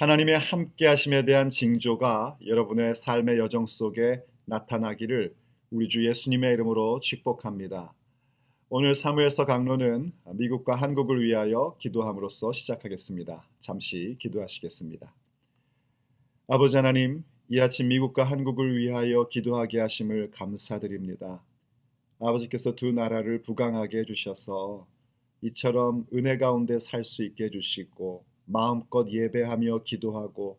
하나님의 함께 하심에 대한 징조가 여러분의 삶의 여정 속에 나타나기를 우리 주 예수님의 이름으로 축복합니다. 오늘 사무엘서 강론은 미국과 한국을 위하여 기도함으로써 시작하겠습니다. 잠시 기도하시겠습니다. 아버지 하나님, 이 아침 미국과 한국을 위하여 기도하게 하심을 감사드립니다. 아버지께서 두 나라를 부강하게 해주셔서 이처럼 은혜 가운데 살 수 있게 해주시고 마음껏 예배하며 기도하고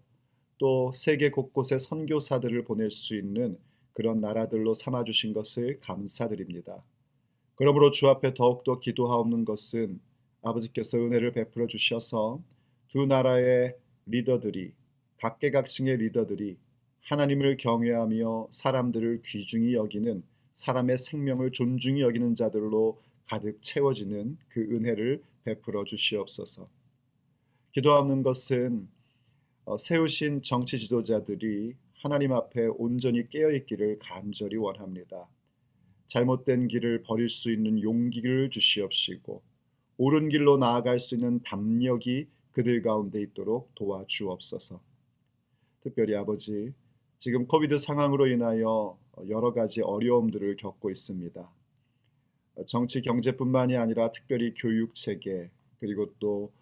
또 세계 곳곳에 선교사들을 보낼 수 있는 그런 나라들로 삼아주신 것을 감사드립니다. 그러므로 주 앞에 더욱더 기도하옵는 것은 아버지께서 은혜를 베풀어 주셔서 두 나라의 리더들이 각계각층의 리더들이 하나님을 경외하며 사람들을 귀중히 여기는 사람의 생명을 존중히 여기는 자들로 가득 채워지는 그 은혜를 베풀어 주시옵소서. 기도하옵는 것은 세우신 정치 지도자들이 하나님 앞에 온전히 깨어있기를 간절히 원합니다. 잘못된 길을 버릴 수 있는 용기를 주시옵시고 옳은 길로 나아갈 수 있는 담력이 그들 가운데 있도록 도와주옵소서. 특별히 아버지, 지금 코비드 상황으로 인하여 여러 가지 어려움들을 겪고 있습니다. 정치 경제뿐만이 아니라 특별히 교육 체계 그리고 또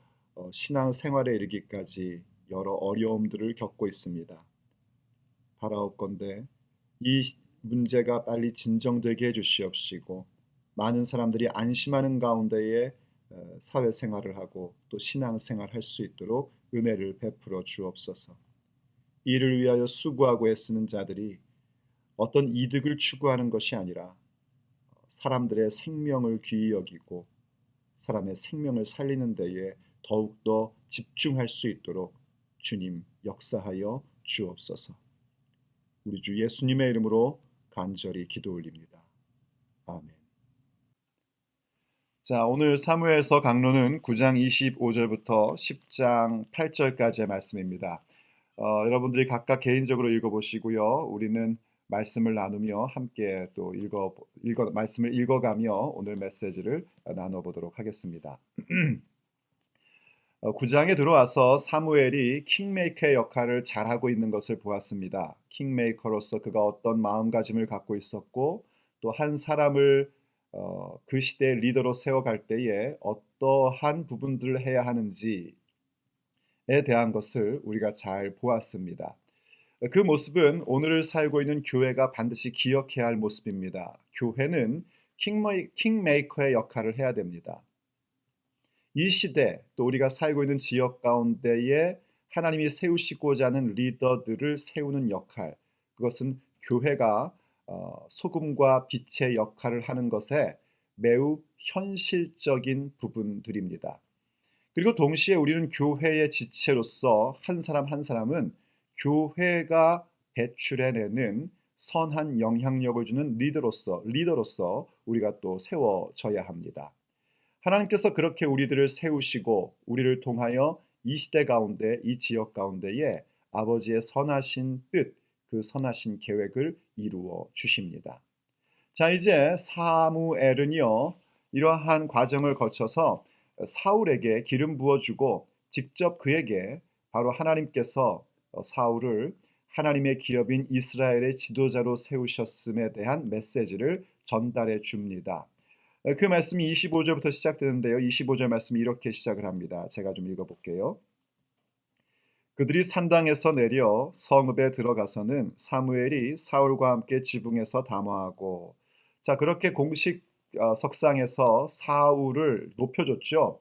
신앙 생활에 이르기까지 여러 어려움들을 겪고 있습니다. 바라옵건대 이 문제가 빨리 진정되게 해주시옵시고 많은 사람들이 안심하는 가운데에 사회생활을 하고 또 신앙생활 할 수 있도록 은혜를 베풀어 주옵소서. 이를 위하여 수고하고 애쓰는 자들이 어떤 이득을 추구하는 것이 아니라 사람들의 생명을 귀히 여기고 사람의 생명을 살리는 데에 더욱더 집중할 수 있도록 주님 역사하여 주옵소서. 우리 주 예수님의 이름으로 간절히 기도 올립니다. 아멘. 자, 오늘 사무엘서 강론은 9장 25절부터 10장 8절까지의 말씀입니다. 여러분들이 각각 개인적으로 읽어보시고요. 우리는 말씀을 나누며 함께 또 말씀을 읽어가며 오늘 메시지를 나눠보도록 하겠습니다. 9장에 들어와서 사무엘이 킹메이커의 역할을 잘하고 있는 것을 보았습니다. 킹메이커로서 그가 어떤 마음가짐을 갖고 있었고 또 한 사람을 그 시대의 리더로 세워갈 때에 어떠한 부분들을 해야 하는지에 대한 것을 우리가 잘 보았습니다. 그 모습은 오늘을 살고 있는 교회가 반드시 기억해야 할 모습입니다. 교회는 킹메이커의 역할을 해야 됩니다. 이 시대 또 우리가 살고 있는 지역 가운데에 하나님이 세우시고자 하는 리더들을 세우는 역할, 그것은 교회가 소금과 빛의 역할을 하는 것에 매우 현실적인 부분들입니다. 그리고 동시에 우리는 교회의 지체로서 한 사람 한 사람은 교회가 배출해내는 선한 영향력을 주는 리더로서 우리가 또 세워져야 합니다. 하나님께서 그렇게 우리들을 세우시고 우리를 통하여 이 시대 가운데 이 지역 가운데에 아버지의 선하신 뜻, 그 선하신 계획을 이루어 주십니다. 자, 이제 사무엘은요 이러한 과정을 거쳐서 사울에게 기름 부어주고 직접 그에게 바로 하나님께서 사울을 하나님의 기업인 이스라엘의 지도자로 세우셨음에 대한 메시지를 전달해 줍니다. 그 말씀이 25절부터 시작되는데요. 25절 말씀이 이렇게 시작을 합니다. 제가 좀 읽어볼게요. 그들이 산당에서 내려 성읍에 들어가서는 사무엘이 사울과 함께 지붕에서 담화하고, 자, 그렇게 공식 석상에서 사울을 높여줬죠.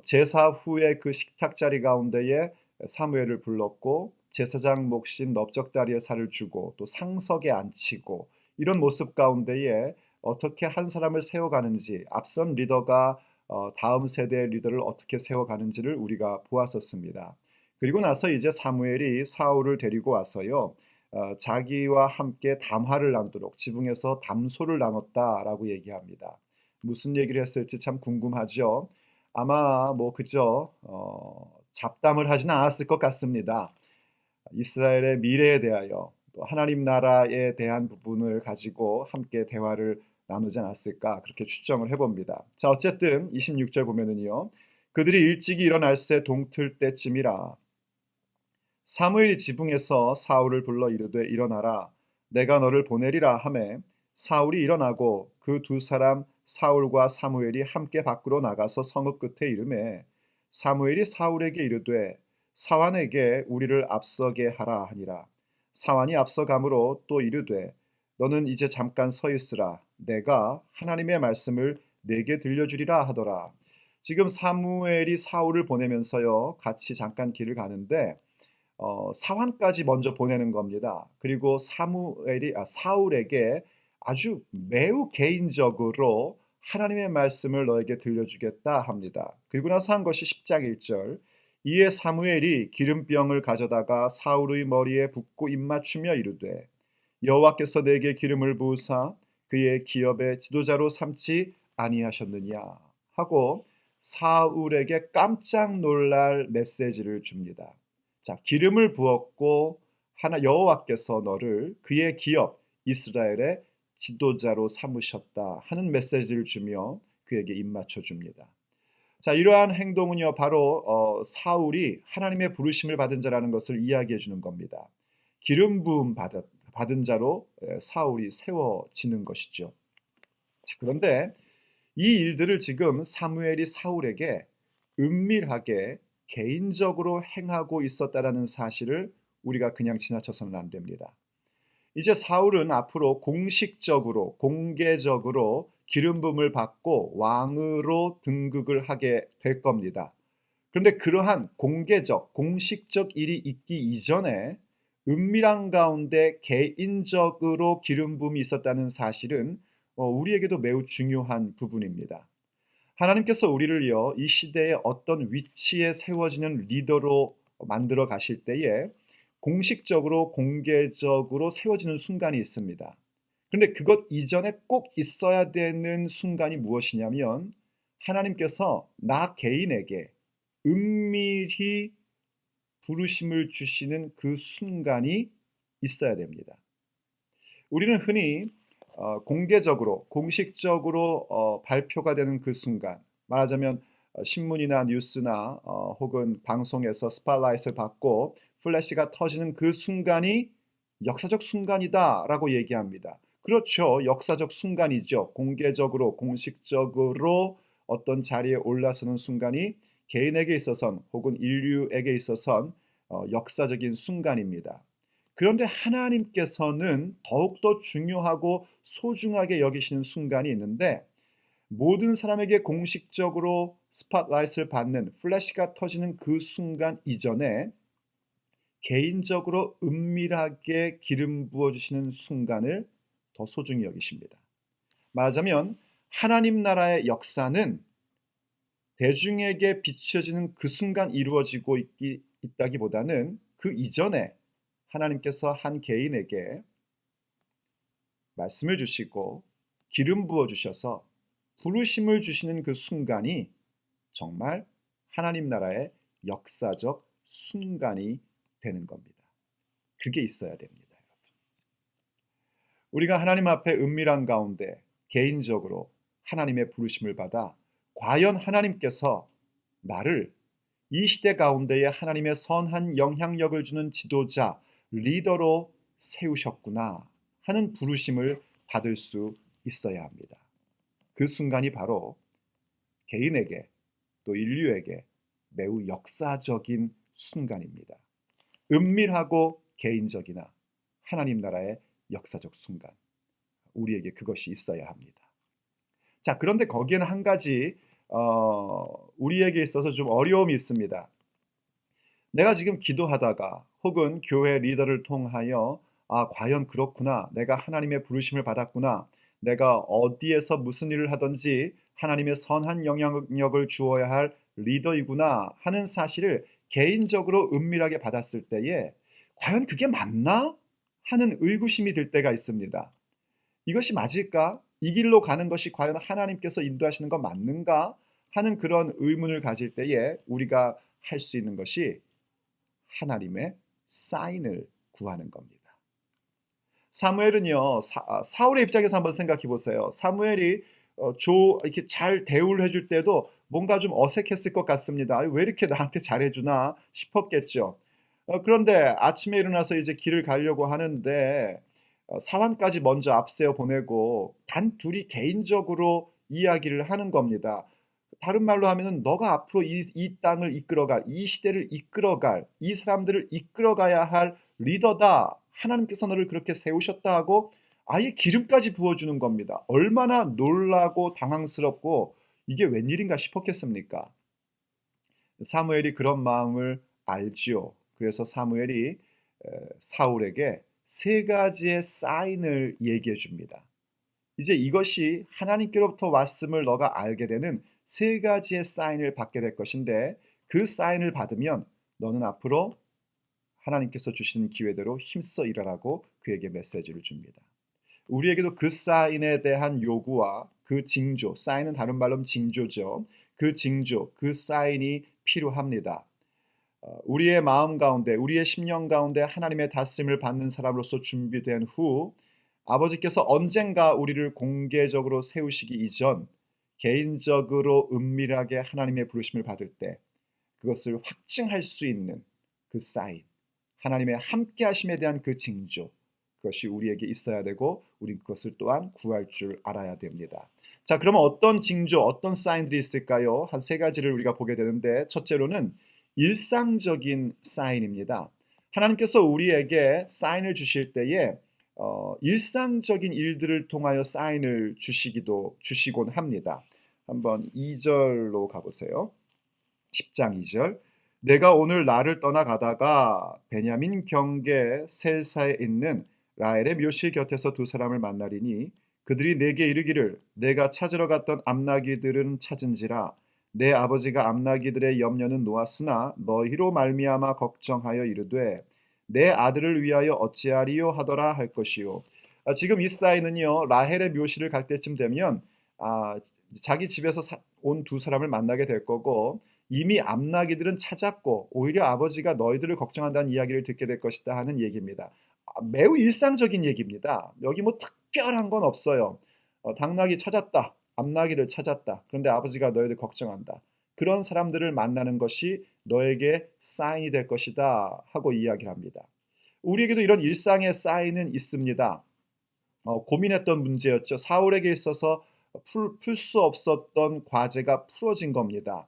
제사 후에 그 식탁 자리 가운데에 사무엘을 불렀고 제사장 몫인 넓적다리에 살을 주고 또 상석에 앉히고, 이런 모습 가운데에 어떻게 한 사람을 세워가는지, 앞선 리더가 다음 세대의 리더를 어떻게 세워가는지를 우리가 보았었습니다. 그리고 나서 이제 사무엘이 사울을 데리고 와서요, 자기와 함께 담화를 나누도록 지붕에서 담소를 나눴다라고 얘기합니다. 무슨 얘기를 했을지 참 궁금하죠. 아마 뭐 그저 잡담을 하지는 않았을 것 같습니다. 이스라엘의 미래에 대하여 또 하나님 나라에 대한 부분을 가지고 함께 대화를 나누지 않았을까, 그렇게 추정을 해봅니다. 자, 어쨌든 26절 보면은요, 그들이 일찍이 일어날새 동틀 때쯤이라 사무엘이 지붕에서 사울을 불러 이르되 일어나라 내가 너를 보내리라 하매 사울이 일어나고 그 두 사람 사울과 사무엘이 함께 밖으로 나가서 성읍 끝에 이르매 사무엘이 사울에게 이르되 사완에게 우리를 앞서게 하라 하니라. 사완이 앞서가므로 또 이르되 너는 이제 잠깐 서 있으라 내가 하나님의 말씀을 내게 들려주리라 하더라. 지금 사무엘이 사울을 보내면서요 같이 잠깐 길을 가는데 사환까지 먼저 보내는 겁니다. 그리고 사울에게 아주 매우 개인적으로 하나님의 말씀을 너에게 들려주겠다 합니다. 그리고 나서 한 것이 10장 1절. 이에 사무엘이 기름병을 가져다가 사울의 머리에 붓고 입맞추며 이르되 여호와께서 내게 기름을 부으사 그의 기업의 지도자로 삼지 아니하셨느냐 하고 사울에게 깜짝 놀랄 메시지를 줍니다. 자, 기름을 부었고 하나 여호와께서 너를 그의 기업 이스라엘의 지도자로 삼으셨다 하는 메시지를 주며 그에게 입맞춰 줍니다. 자, 이러한 행동은요 바로 사울이 하나님의 부르심을 받은 자라는 것을 이야기해 주는 겁니다. 기름 부음 받은 자로 사울이 세워지는 것이죠. 자, 그런데 이 일들을 지금 사무엘이 사울에게 은밀하게 개인적으로 행하고 있었다라는 사실을 우리가 그냥 지나쳐서는 안 됩니다. 이제 사울은 앞으로 공식적으로 공개적으로 기름 부음을 받고 왕으로 등극을 하게 될 겁니다. 그런데 그러한 공개적 공식적 일이 있기 이전에 은밀한 가운데 개인적으로 기름 부음이 있었다는 사실은 우리에게도 매우 중요한 부분입니다. 하나님께서 우리를요 이 시대에 어떤 위치에 세워지는 리더로 만들어 가실 때에 공식적으로 공개적으로 세워지는 순간이 있습니다. 그런데 그것 이전에 꼭 있어야 되는 순간이 무엇이냐면 하나님께서 나 개인에게 은밀히 부르심을 주시는 그 순간이 있어야 됩니다. 우리는 흔히 공개적으로 공식적으로 발표가 되는 그 순간, 말하자면 신문이나 뉴스나 혹은 방송에서 스팟라이트를 받고 플래시가 터지는 그 순간이 역사적 순간이다라고 얘기합니다. 그렇죠. 역사적 순간이죠. 공개적으로 공식적으로 어떤 자리에 올라서는 순간이 개인에게 있어선 혹은 인류에게 있어선 역사적인 순간입니다. 그런데 하나님께서는 더욱더 중요하고 소중하게 여기시는 순간이 있는데 모든 사람에게 공식적으로 스팟라이트를 받는 플래시가 터지는 그 순간 이전에 개인적으로 은밀하게 기름 부어주시는 순간을 더 소중히 여기십니다. 말하자면 하나님 나라의 역사는 대중에게 비춰지는 그 순간 이루어지고 있다기보다는 그 이전에 하나님께서 한 개인에게 말씀을 주시고 기름 부어 주셔서 부르심을 주시는 그 순간이 정말 하나님 나라의 역사적 순간이 되는 겁니다. 그게 있어야 됩니다. 우리가 하나님 앞에 은밀한 가운데 개인적으로 하나님의 부르심을 받아 과연 하나님께서 나를 이 시대 가운데에 하나님의 선한 영향력을 주는 지도자, 리더로 세우셨구나 하는 부르심을 받을 수 있어야 합니다. 그 순간이 바로 개인에게 또 인류에게 매우 역사적인 순간입니다. 은밀하고 개인적이나 하나님 나라의 역사적 순간. 우리에게 그것이 있어야 합니다. 자, 그런데 거기에는 한 가지 우리에게 있어서 좀 어려움이 있습니다. 내가 지금 기도하다가 혹은 교회 리더를 통하여 과연 그렇구나. 내가 하나님의 부르심을 받았구나. 내가 어디에서 무슨 일을 하든지 하나님의 선한 영향력을 주어야 할 리더이구나 하는 사실을 개인적으로 은밀하게 받았을 때에 과연 그게 맞나? 하는 의구심이 들 때가 있습니다. 이것이 맞을까? 이 길로 가는 것이 과연 하나님께서 인도하시는 거 맞는가? 하는 그런 의문을 가질 때에 우리가 할 수 있는 것이 하나님의 사인을 구하는 겁니다. 사무엘은요, 사울의 입장에서 한번 생각해 보세요. 사무엘이 이렇게 잘 대우를 해줄 때도 뭔가 좀 어색했을 것 같습니다. 왜 이렇게 나한테 잘해주나 싶었겠죠. 그런데 아침에 일어나서 이제 길을 가려고 하는데 사환까지 먼저 앞세워 보내고 단둘이 개인적으로 이야기를 하는 겁니다. 다른 말로 하면은 "너가 앞으로 이 땅을 이끌어갈, 이 시대를 이끌어갈, 이 사람들을 이끌어가야 할 리더다. 하나님께서 너를 그렇게 세우셨다." 하고 아예 기름까지 부어 주는 겁니다. 얼마나 놀라고 당황스럽고 '이게 웬일인가?' 싶었겠습니까? 사무엘이 그런 마음을 알지요. 그래서 사무엘이 사울에게 세 가지의 사인을 얘기해 줍니다. 이제 이것이 하나님께로부터 왔음을 너가 알게 되는 세 가지의 사인을 받게 될 것인데, 그 사인을 받으면 너는 앞으로 하나님께서 주시는 기회대로 힘써 일하라고 그에게 메시지를 줍니다. 우리에게도 그 사인에 대한 요구와 그 징조, 사인은 다른 말로 하면 징조죠. 그 징조, 그 사인이 필요합니다. 우리의 마음 가운데, 우리의 심령 가운데 하나님의 다스림을 받는 사람으로서 준비된 후 아버지께서 언젠가 우리를 공개적으로 세우시기 이전 개인적으로 은밀하게 하나님의 부르심을 받을 때 그것을 확증할 수 있는 그 사인, 하나님의 함께 하심에 대한 그 징조, 그것이 우리에게 있어야 되고 우리 그것을 또한 구할 줄 알아야 됩니다. 자, 그러면 어떤 징조, 어떤 사인들이 있을까요? 한 세 가지를 우리가 보게 되는데, 첫째로는 일상적인 사인입니다. 하나님께서 우리에게 사인을 주실 때에 일상적인 일들을 통하여 사인을 주시곤 합니다. 한번 2절로 가보세요. 10장 2절. 내가 오늘 나를 떠나가다가 베냐민 경계 셀사에 있는 라헬의 묘실 곁에서 두 사람을 만나리니 그들이 내게 이르기를 내가 찾으러 갔던 암나기들은 찾은지라 내 아버지가 암나기들의 염려는 놓았으나 너희로 말미암아 걱정하여 이르되 내 아들을 위하여 어찌하리요 하더라 할 것이요. 지금 이 사인은요, 라헬의 묘실을 갈 때쯤 되면 자기 집에서 온 두 사람을 만나게 될 거고, 이미 암나기들은 찾았고 오히려 아버지가 너희들을 걱정한다는 이야기를 듣게 될 것이다 하는 얘기입니다. 매우 일상적인 얘기입니다. 여기 뭐 특별한 건 없어요. 당나귀 찾았다. 암나귀를 찾았다. 그런데 아버지가 너희들 걱정한다. 그런 사람들을 만나는 것이 너에게 사인이 될 것이다 하고 이야기를 합니다. 우리에게도 이런 일상의 사인은 있습니다. 고민했던 문제였죠. 사울에게 있어서 풀 수 없었던 과제가 풀어진 겁니다.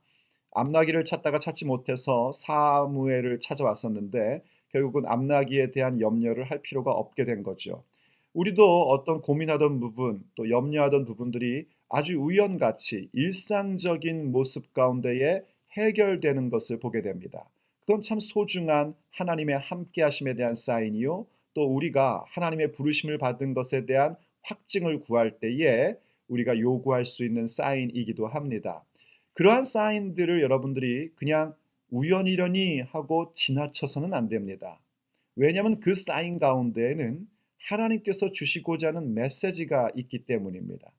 암나귀를 찾다가 찾지 못해서 사무엘을 찾아왔었는데 결국은 암나귀에 대한 염려를 할 필요가 없게 된 거죠. 우리도 어떤 고민하던 부분, 또 염려하던 부분들이 아주 우연같이 일상적인 모습 가운데에 해결되는 것을 보게 됩니다. 그건 참 소중한 하나님의 함께하심에 대한 사인이요, 또 우리가 하나님의 부르심을 받은 것에 대한 확증을 구할 때에 우리가 요구할 수 있는 사인이기도 합니다. 그러한 사인들을 여러분들이 그냥 우연이려니 하고 지나쳐서는 안 됩니다. 왜냐하면 그 사인 가운데에는 하나님께서 주시고자 하는 메시지가 있기 때문입니다.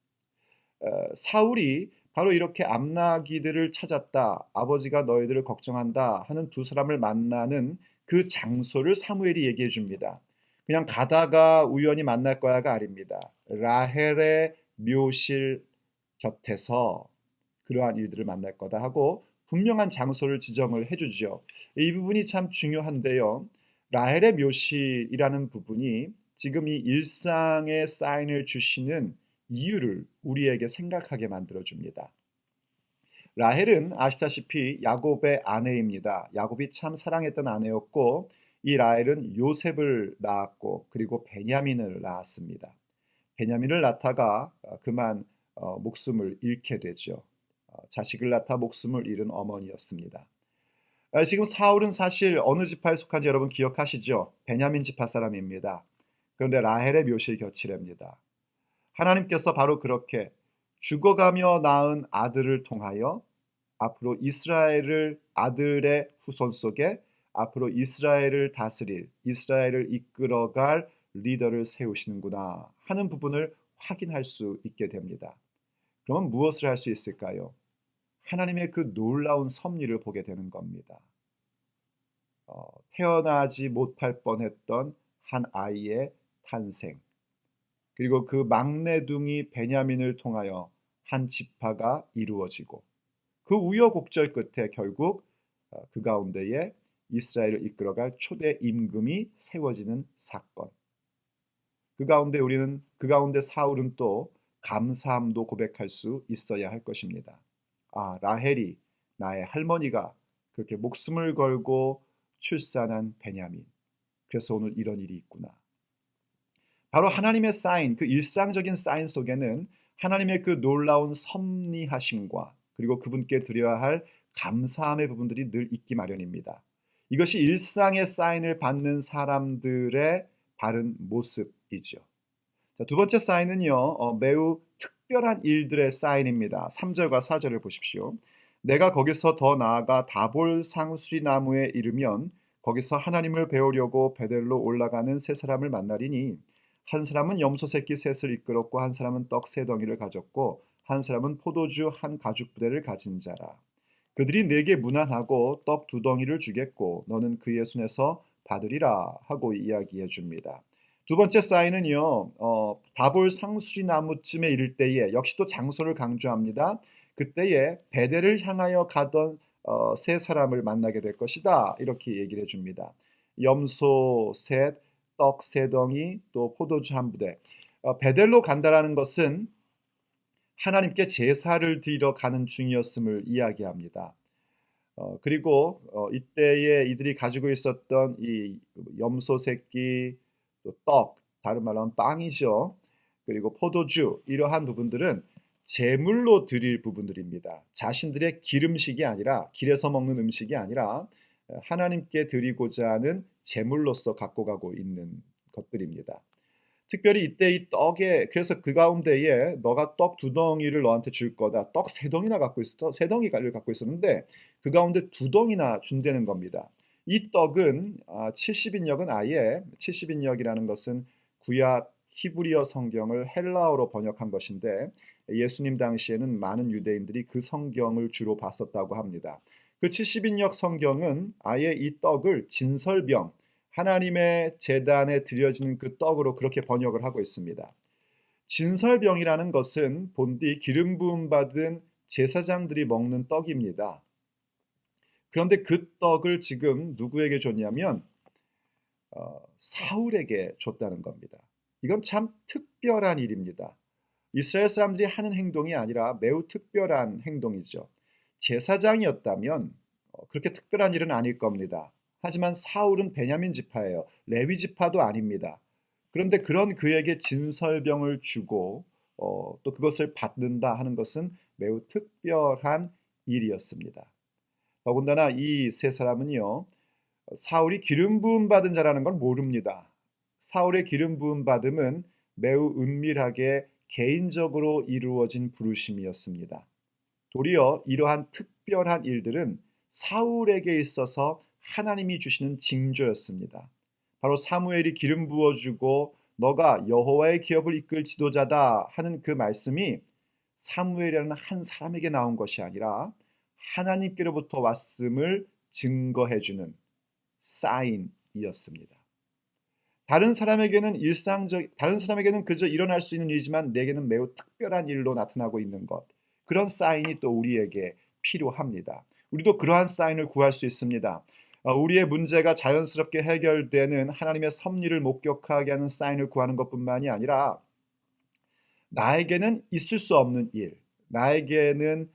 사울이 바로 이렇게 암나기들을 찾았다, 아버지가 너희들을 걱정한다 하는 두 사람을 만나는 그 장소를 사무엘이 얘기해 줍니다. 그냥 가다가 우연히 만날 거야가 아닙니다. 라헬의 묘실 곁에서 그러한 일들을 만날 거다 하고 분명한 장소를 지정을 해주죠. 이 부분이 참 중요한데요. 라헬의 묘실이라는 부분이 지금 이 일상의 사인을 주시는 이유를 우리에게 생각하게 만들어줍니다. 라헬은 아시다시피 야곱의 아내입니다. 야곱이 참 사랑했던 아내였고, 이 라헬은 요셉을 낳았고 그리고 베냐민을 낳았습니다. 베냐민을 낳다가 그만 목숨을 잃게 되죠. 자식을 낳다 목숨을 잃은 어머니였습니다. 지금 사울은 사실 어느 지파에 속한지 여러분 기억하시죠? 베냐민 지파 사람입니다. 그런데 라헬의 묘실 곁이랍니다. 하나님께서 바로 그렇게 죽어가며 낳은 아들을 통하여 앞으로 이스라엘을, 아들의 후손 속에 앞으로 이스라엘을 다스릴, 이스라엘을 이끌어갈 리더를 세우시는구나 하는 부분을 확인할 수 있게 됩니다. 그러면 무엇을 할 수 있을까요? 하나님의 그 놀라운 섭리를 보게 되는 겁니다. 태어나지 못할 뻔했던 한 아이의 탄생, 그리고 그 막내둥이 베냐민을 통하여 한 지파가 이루어지고, 그 우여곡절 끝에 결국 그 가운데에 이스라엘을 이끌어갈 초대 임금이 세워지는 사건. 그 가운데 사울은 또 감사함도 고백할 수 있어야 할 것입니다. 아, 라헬이 나의 할머니가 그렇게 목숨을 걸고 출산한 베냐민. 그래서 오늘 이런 일이 있구나. 바로 하나님의 사인, 그 일상적인 사인 속에는 하나님의 그 놀라운 섭리하심과 그리고 그분께 드려야 할 감사함의 부분들이 늘 있기 마련입니다. 이것이 일상의 사인을 받는 사람들의 바른 모습이죠. 자, 두 번째 사인은요, 매우 특별한 일들의 사인입니다. 3절과 4절을 보십시오. 내가 거기서 더 나아가 다볼 상수리 나무에 이르면 거기서 하나님을 배우려고 베델로 올라가는 세 사람을 만나리니 한 사람은 염소 새끼 셋을 이끌었고 한 사람은 떡 세 덩이를 가졌고 한 사람은 포도주 한 가죽 부대를 가진 자라. 그들이 내게 문안하고 떡 두 덩이를 주겠고 너는 그의 손에서 받으리라 하고 이야기해 줍니다. 두 번째 사인은요, 다볼 상수리 나무쯤에 이를 때에 역시 또 장소를 강조합니다. 그때에 베델을 향하여 가던 세 사람을 만나게 될 것이다. 이렇게 얘기를 해줍니다. 염소 셋, 떡 세 덩이, 또 포도주 한 부대. 베델로 간다라는 것은 하나님께 제사를 드리러 가는 중이었음을 이야기합니다. 그리고 이때에 이들이 가지고 있었던 이 염소 새끼, 또 떡, 다른 말로 하면 빵이죠. 그리고 포도주, 이러한 부분들은 제물로 드릴 부분들입니다. 자신들의 기름식이 아니라, 길에서 먹는 음식이 아니라 하나님께 드리고자 하는 제물로서 갖고 가고 있는 것들입니다. 특별히 이때 이 떡에, 그래서 그 가운데에 너가 떡 두 덩이를 너한테 줄 거다. 떡 세 덩이나 갖고 있어. 세 덩이를 갖고 있었는데 그 가운데 두 덩이나 준다는 겁니다. 이 떡은 70인역은 아예 70인역이라는 것은 구약 히브리어 성경을 헬라어로 번역한 것인데 예수님 당시에는 많은 유대인들이 그 성경을 주로 봤었다고 합니다. 그 70인역 성경은 아예 이 떡을 진설병, 하나님의 제단에 드려지는 그 떡으로 그렇게 번역을 하고 있습니다. 진설병이라는 것은 본디 기름 부음 받은 제사장들이 먹는 떡입니다. 그런데 그 떡을 지금 누구에게 줬냐면 사울에게 줬다는 겁니다. 이건 참 특별한 일입니다. 이스라엘 사람들이 하는 행동이 아니라 매우 특별한 행동이죠. 제사장이었다면 그렇게 특별한 일은 아닐 겁니다. 하지만 사울은 베냐민 지파예요. 레위 지파도 아닙니다. 그런데 그런 그에게 진설병을 주고 또 그것을 받는다 하는 것은 매우 특별한 일이었습니다. 더군다나 이 세 사람은요, 사울이 기름 부음 받은 자라는 걸 모릅니다. 사울의 기름 부음 받음은 매우 은밀하게 개인적으로 이루어진 부르심이었습니다. 도리어 이러한 특별한 일들은 사울에게 있어서 하나님이 주시는 징조였습니다. 바로 사무엘이 기름 부어주고 너가 여호와의 기업을 이끌 지도자다 하는 그 말씀이 사무엘이라는 한 사람에게 나온 것이 아니라 하나님께로부터 왔음을 증거해주는 사인이었습니다. 다른 사람에게는 그저 일어날 수 있는 일이지만 내게는 매우 특별한 일로 나타나고 있는 것. 그런 사인이 또 우리에게 필요합니다. 우리도 그러한 사인을 구할 수 있습니다. 우리의 문제가 자연스럽게 해결되는 하나님의 섭리를 목격하게 하는 사인을 구하는 것뿐만이 아니라 나에게는 있을 수 없는 일, 나에게는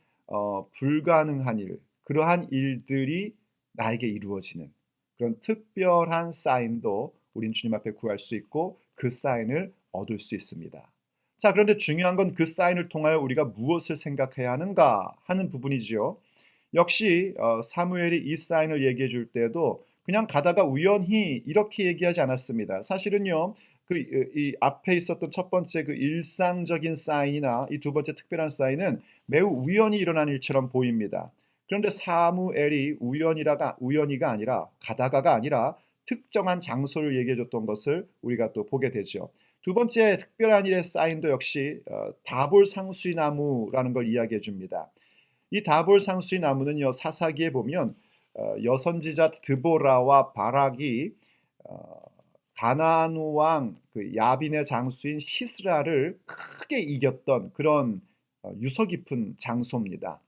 불가능한 일, 그러한 일들이 나에게 이루어지는 그런 특별한 사인도 우린 주님 앞에 구할 수 있고 그 사인을 얻을 수 있습니다. 자, 그런데 중요한 건 그 사인을 통하여 우리가 무엇을 생각해야 하는가 하는 부분이지요. 역시 사무엘이 이 사인을 얘기해 줄 때도 그냥 가다가 우연히 이렇게 얘기하지 않았습니다. 사실은요, 이 앞에 있었던 첫 번째 그 일상적인 사인이나 이 두 번째 특별한 사인은 매우 우연히 일어난 일처럼 보입니다. 그런데 사무엘이 우연히가 아니라 가다가가 아니라 특정한 장소를 얘기해 줬던 것을 우리가 또 보게 되죠. 두 번째 특별한 일의 사인도 역시 다볼 상수리 나무라는 걸 이야기해 줍니다. 이 다볼 상수리 나무는요, 사사기에 보면 여선지자 드보라와 바락이 가나안 왕 그 야빈의 장수인 시스라를 크게 이겼던 그런 유서 깊은 장소입니다.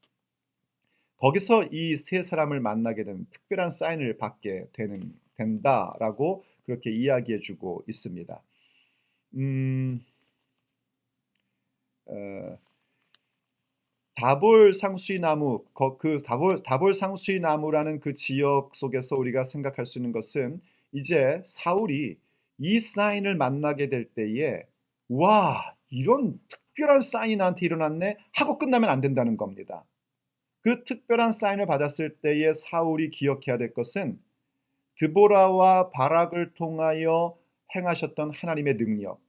거기서 이 세 사람을 만나게 되는 특별한 사인을 받게 된다라고 그렇게 이야기해 주고 있습니다. 음, 어, 다볼 상수이 나무, 그 다볼 상수이 나무라는 그 지역 속에서 우리가 생각할 수 있는 것은 이제 사울이 이 사인을 만나게 될 때에 와, 이런 특별한 사인이 나한테 일어났네 하고 끝나면 안 된다는 겁니다. 그 특별한 사인을 받았을 때에 사울이 기억해야 될 것은 드보라와 바락을 통하여 행하셨던 하나님의 능력,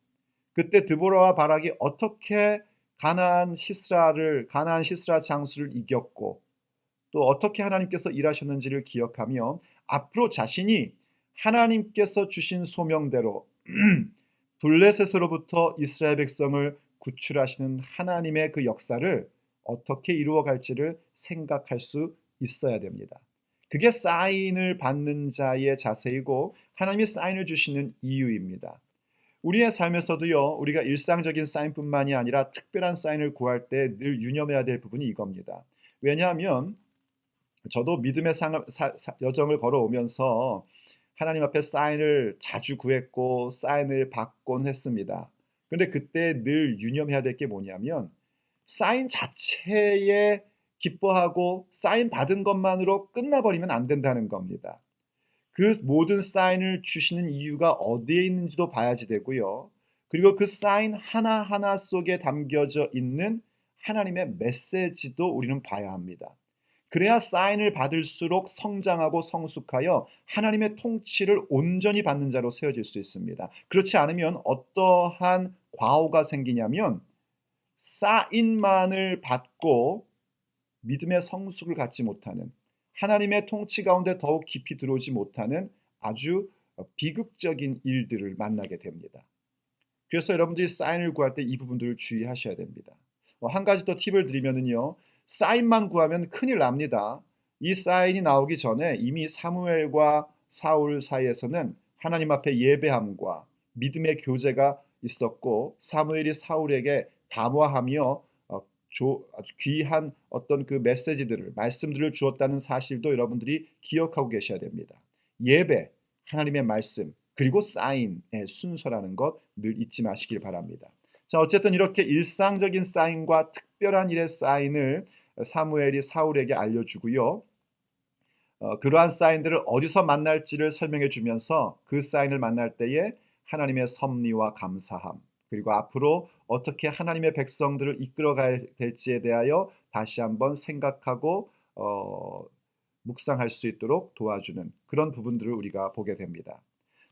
그때 드보라와 바락이 어떻게 가나안 시스라 장수를 이겼고 또 어떻게 하나님께서 일하셨는지를 기억하며 앞으로 자신이 하나님께서 주신 소명대로 블레셋으로부터 이스라엘 백성을 구출하시는 하나님의 그 역사를 어떻게 이루어갈지를 생각할 수 있어야 됩니다. 그게 사인을 받는 자의 자세이고 하나님이 사인을 주시는 이유입니다. 우리의 삶에서도요, 우리가 일상적인 사인뿐만이 아니라 특별한 사인을 구할 때 늘 유념해야 될 부분이 이겁니다. 왜냐하면 저도 믿음의 여정을 걸어오면서 하나님 앞에 사인을 자주 구했고 사인을 받곤 했습니다. 그런데 그때 늘 유념해야 될 게 뭐냐면 사인 자체에 기뻐하고 사인 받은 것만으로 끝나버리면 안 된다는 겁니다. 그 모든 사인을 주시는 이유가 어디에 있는지도 봐야지 되고요. 그리고 그 사인 하나하나 속에 담겨져 있는 하나님의 메시지도 우리는 봐야 합니다. 그래야 사인을 받을수록 성장하고 성숙하여 하나님의 통치를 온전히 받는 자로 세워질 수 있습니다. 그렇지 않으면 어떠한 과오가 생기냐면 사인만을 받고 믿음의 성숙을 갖지 못하는, 하나님의 통치 가운데 더욱 깊이 들어오지 못하는 아주 비극적인 일들을 만나게 됩니다. 그래서 여러분들이 사인을 구할 때 이 부분들을 주의하셔야 됩니다. 한 가지 더 팁을 드리면요, 사인만 구하면 큰일 납니다. 이 사인이 나오기 전에 이미 사무엘과 사울 사이에서는 하나님 앞에 예배함과 믿음의 교제가 있었고 사무엘이 사울에게 담화하며 아주 귀한 어떤 그 메시지들을 말씀들을 주었다는 사실도 여러분들이 기억하고 계셔야 됩니다. 예배, 하나님의 말씀, 그리고 사인의 순서라는 것 늘 잊지 마시길 바랍니다. 자, 어쨌든 이렇게 일상적인 사인과 특별한 일의 사인을 사무엘이 사울에게 알려주고요. 그러한 사인들을 어디서 만날지를 설명해 주면서 그 사인을 만날 때에 하나님의 섭리와 감사함, 그리고 앞으로 어떻게 하나님의 백성들을 이끌어가야 될지에 대하여 다시 한번 생각하고 묵상할 수 있도록 도와주는 그런 부분들을 우리가 보게 됩니다.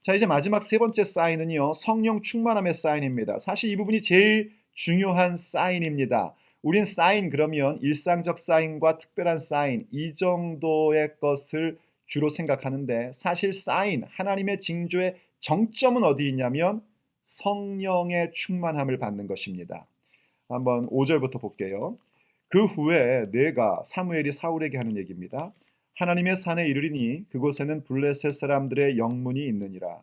자, 이제 마지막 세 번째 사인은요, 성령 충만함의 사인입니다. 사실 이 부분이 제일 중요한 사인입니다. 우린 사인 그러면 일상적 사인과 특별한 사인 이 정도의 것을 주로 생각하는데 사실 사인, 하나님의 징조의 정점은 어디 있냐면 성령의 충만함을 받는 것입니다. 한번 5절부터 볼게요. 그 후에 내가, 사무엘이 사울에게 하는 얘기입니다. 하나님의 산에 이르리니 그곳에는 블레셋 사람들의 영문이 있느니라.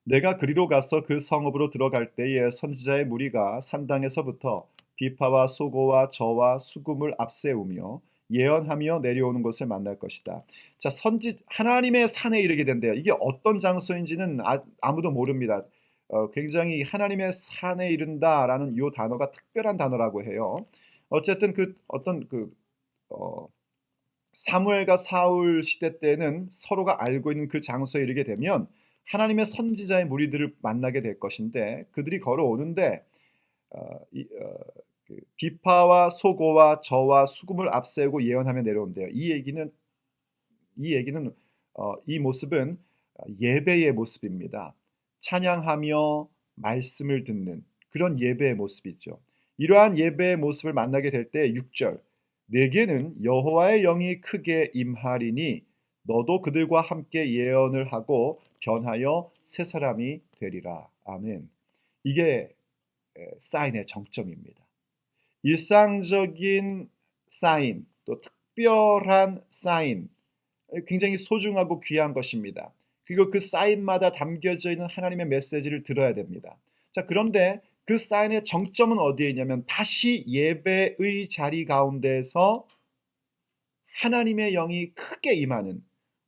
내가 그리로 가서 그 성읍으로 들어갈 때에 선지자의 무리가 산당에서부터 비파와 소고와 저와 수금을 앞세우며 예언하며 내려오는 것을 만날 것이다. 자, 하나님의 산에 이르게 된대요. 이게 어떤 장소인지는 아무도 모릅니다. 굉장히 하나님의 산에 이른다라는 이 단어가 특별한 단어라고 해요. 어쨌든 그 어떤 어, 사무엘과 사울 시대 때는 서로가 알고 있는 그 장소에 이르게 되면 하나님의 선지자의 무리들을 만나게 될 것인데 그들이 걸어오는데 어, 이, 어, 비파와 소고와 저와 수금을 앞세우고 예언하며 내려온대요. 이 모습은 예배의 모습입니다. 찬양하며 말씀을 듣는 그런 예배의 모습이죠. 이러한 예배의 모습을 만나게 될 때 6절 내게는 여호와의 영이 크게 임하리니 너도 그들과 함께 예언을 하고 변하여 새 사람이 되리라. 아멘. 이게 사인의 정점입니다. 일상적인 사인, 또 특별한 사인, 굉장히 소중하고 귀한 것입니다. 그리고 그 사인마다 담겨져 있는 하나님의 메시지를 들어야 됩니다. 자, 그런데 그 사인의 정점은 어디에 있냐면 다시 예배의 자리 가운데에서 하나님의 영이 크게 임하는,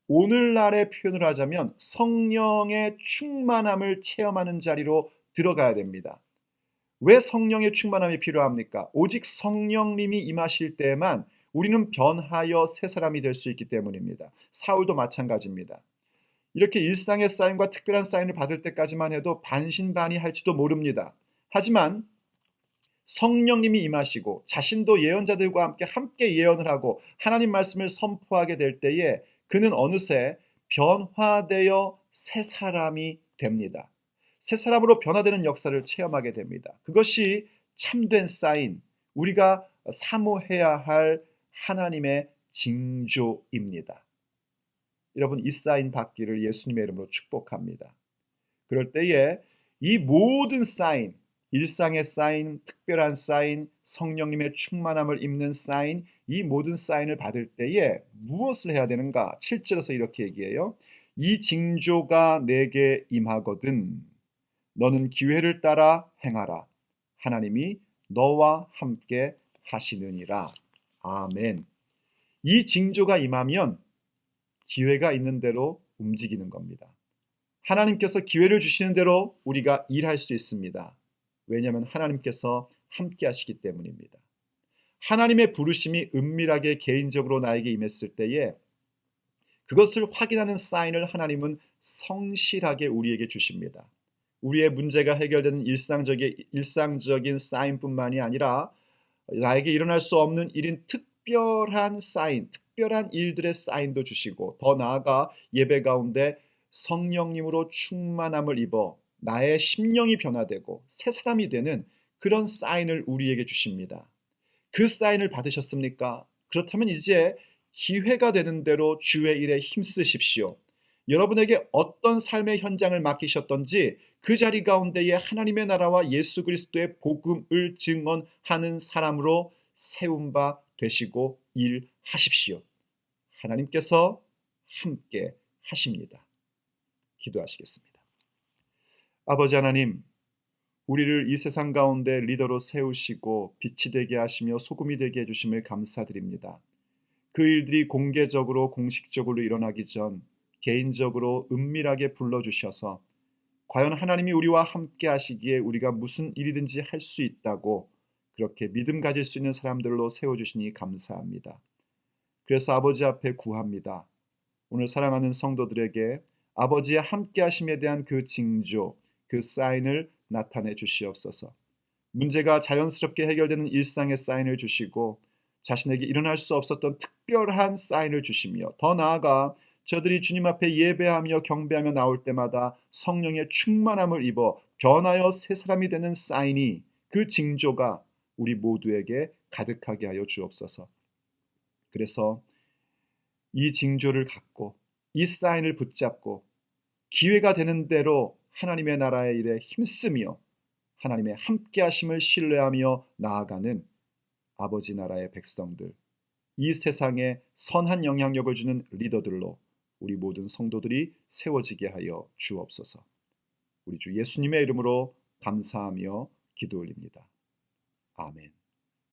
오늘날의 표현을 하자면 성령의 충만함을 체험하는 자리로 들어가야 됩니다. 왜 성령의 충만함이 필요합니까? 오직 성령님이 임하실 때에만 우리는 변하여 새 사람이 될 수 있기 때문입니다. 사울도 마찬가지입니다. 이렇게 일상의 사인과 특별한 사인을 받을 때까지만 해도 반신반의할지도 모릅니다. 하지만 성령님이 임하시고 자신도 예언자들과 함께 예언을 하고 하나님 말씀을 선포하게 될 때에 그는 어느새 변화되어 새 사람이 됩니다. 새 사람으로 변화되는 역사를 체험하게 됩니다. 그것이 참된 사인, 우리가 사모해야 할 하나님의 징조입니다. 여러분, 이 사인 받기를 예수님의 이름으로 축복합니다. 그럴 때에 이 모든 사인, 일상의 사인, 특별한 사인, 성령님의 충만함을 입는 사인, 이 모든 사인을 받을 때에 무엇을 해야 되는가? 7절에서 이렇게 얘기해요. 이 징조가 내게 임하거든 너는 기회를 따라 행하라. 하나님이 너와 함께 하시느니라. 아멘. 이 징조가 임하면 기회가 있는 대로 움직이는 겁니다. 하나님께서 기회를 주시는 대로 우리가 일할 수 있습니다. 왜냐하면 하나님께서 함께 하시기 때문입니다. 하나님의 부르심이 은밀하게 개인적으로 나에게 임했을 때에 그것을 확인하는 사인을 하나님은 성실하게 우리에게 주십니다. 우리의 문제가 해결되는 일상적인 사인뿐만이 아니라 나에게 일어날 수 없는 일인 특별한 사인, 특별한 일들의 사인도 주시고 더 나아가 예배 가운데 성령님으로 충만함을 입어 나의 심령이 변화되고 새 사람이 되는 그런 사인을 우리에게 주십니다. 그 사인을 받으셨습니까? 그렇다면 이제 기회가 되는 대로 주의 일에 힘쓰십시오. 여러분에게 어떤 삶의 현장을 맡기셨던지 그 자리 가운데에 하나님의 나라와 예수 그리스도의 복음을 증언하는 사람으로 세운 바 되시고 일하십시오. 하나님께서 함께 하십니다. 기도하시겠습니다. 아버지 하나님, 우리를 이 세상 가운데 리더로 세우시고 빛이 되게 하시며 소금이 되게 해주심을 감사드립니다. 그 일들이 공개적으로 공식적으로 일어나기 전 개인적으로 은밀하게 불러주셔서 과연 하나님이 우리와 함께 하시기에 우리가 무슨 일이든지 할 수 있다고 그렇게 믿음 가질 수 있는 사람들로 세워주시니 감사합니다. 그래서 아버지 앞에 구합니다. 오늘 사랑하는 성도들에게 아버지의 함께 하심에 대한 그 징조, 그 사인을 나타내 주시옵소서. 문제가 자연스럽게 해결되는 일상의 사인을 주시고 자신에게 일어날 수 없었던 특별한 사인을 주시며 더 나아가 저들이 주님 앞에 예배하며 경배하며 나올 때마다 성령의 충만함을 입어 변하여 새 사람이 되는 사인이, 그 징조가 우리 모두에게 가득하게 하여 주옵소서. 그래서 이 징조를 갖고 이 사인을 붙잡고 기회가 되는 대로 하나님의 나라의 일에 힘쓰며 하나님의 함께 하심을 신뢰하며 나아가는 아버지 나라의 백성들, 이 세상에 선한 영향력을 주는 리더들로 우리 모든 성도들이 세워지게 하여 주옵소서. 우리 주 예수님의 이름으로 감사하며 기도 올립니다. 아멘.